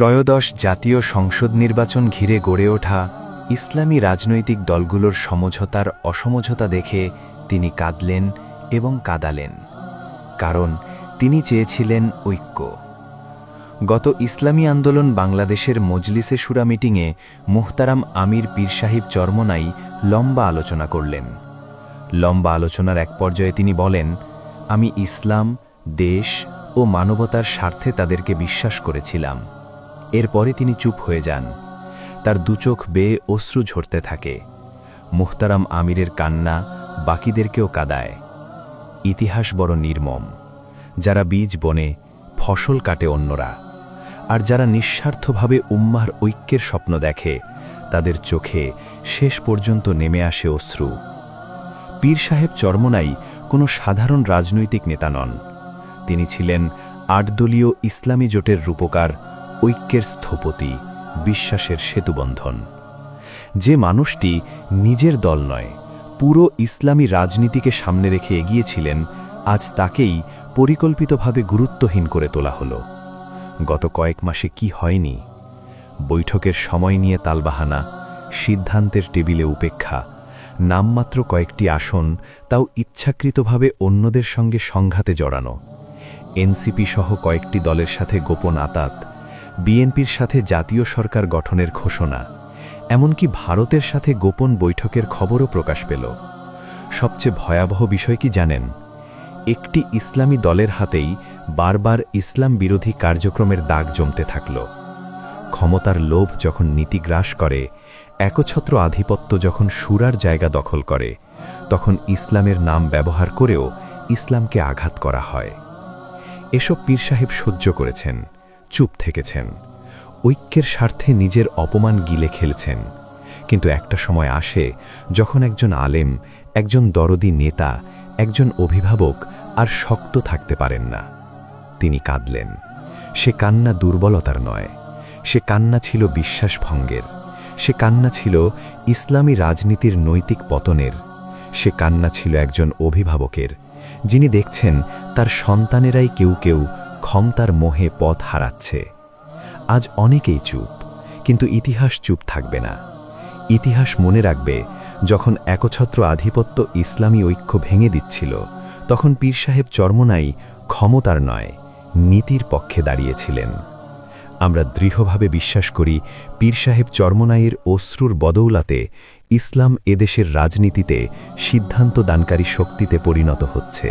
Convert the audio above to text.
ত্রয়োদশ জাতীয় সংসদ নির্বাচন ঘিরে গড়ে ওঠা ইসলামী রাজনৈতিক দলগুলোর সমঝোতার অসমঝোতা দেখে তিনি কাঁদলেন এবং কাঁদালেন, কারণ তিনি চেয়েছিলেন ঐক্য। গত ইসলামী আন্দোলন বাংলাদেশের মজলিসে শুরা মিটিংয়ে মুহতারাম আমির পীর সাহিব চরমোনাই লম্বা আলোচনা করলেন। লম্বা আলোচনার এক পর্যায়ে তিনি বলেন, আমি ইসলাম, দেশ ও মানবতার স্বার্থে তাদেরকে বিশ্বাস করেছিলাম। এরপরে তিনি চুপ হয়ে যান। তার দুচোখ বেয়ে অশ্রু ঝরতে থাকে। মুহতারাম আমিরের কান্না বাকিদেরকেও কাঁদায়। ইতিহাস বড় নির্মম। যারা বীজ বনে, ফসল কাটে অন্যরা, আর যারা নিঃস্বার্থভাবে উম্মাহর ঐক্যের স্বপ্ন দেখে, তাদের চোখে শেষ পর্যন্ত নেমে আসে অশ্রু। পীর সাহেব চরমোনাই কোনো সাধারণ রাজনৈতিক নেতা নন। তিনি ছিলেন ৮ দলীয় ইসলামী জোটের রূপকার, ঐক্যের স্থপতি, বিশ্বাসের সেতুবন্ধন। যে মানুষটি নিজের দল নয়, পুরো ইসলামী রাজনীতিকে সামনে রেখে এগিয়েছিলেন, আজ তাকেই পরিকল্পিতভাবে গুরুত্বহীন করে তোলা হলো। গত কয়েক মাসে কি হয়নি? বৈঠকের সময় নিয়ে তালবাহানা, সিদ্ধান্তের টেবিলে উপেক্ষা, নামমাত্র কয়েকটি আসন, তাও ইচ্ছাকৃতভাবে অন্যদের সঙ্গে সংঘাতে জড়ানো, এনসিপি সহ কয়েকটি দলের সাথে গোপন আতাত, বিএনপির সাথে জাতীয় সরকার গঠনের ঘোষণা, এমনকি ভারতের সাথে গোপন বৈঠকের খবরও প্রকাশ পেল। সবচেয়ে ভয়াবহ বিষয় কি জানেন? একটি ইসলামী দলের হাতেই বারবার ইসলাম বিরোধী কার্যক্রমের দাগ জমতে থাকল। ক্ষমতার লোভ যখন নীতি গ্রাস করে, একছত্র আধিপত্য যখন শুরার জায়গা দখল করে, তখন ইসলামের নাম ব্যবহার করেও ইসলামকে আঘাত করা হয়। এসব পীর সাহেব সহ্য করেছেন, চুপ থেকেছেন, ঐক্যের স্বার্থে নিজের অপমান গিলে খেলছেন। কিন্তু একটা সময় আসে যখন একজন আলেম, একজন দরদি নেতা, একজন অভিভাবক আর শক্ত থাকতে পারেন না। তিনি কাঁদলেন। সে কান্না দুর্বলতার নয়, সে কান্না ছিল বিশ্বাসভঙ্গের, সে কান্না ছিল ইসলামী রাজনীতির নৈতিক পতনের, সে কান্না ছিল একজন অভিভাবকের, যিনি দেখছেন তার সন্তানেরাই কেউ কেউ ক্ষমতার মোহে পথ হারাচ্ছে। আজ অনেকেই চুপ, কিন্তু ইতিহাস চুপ থাকবে না। ইতিহাস মনে রাখবে, যখন একছত্র আধিপত্য ইসলামী ঐক্য ভেঙে দিচ্ছিল, তখন পীর সাহেব চরমোনাই ক্ষমতার নয়, নীতির পক্ষে দাঁড়িয়েছিলেন। আমরা দৃঢ়ভাবে বিশ্বাস করি, পীর সাহেব চরমোনাইয়ের অশ্রুর বদৌলাতে ইসলাম এদেশের রাজনীতিতে সিদ্ধান্ত দানকারী শক্তিতে পরিণত হচ্ছে।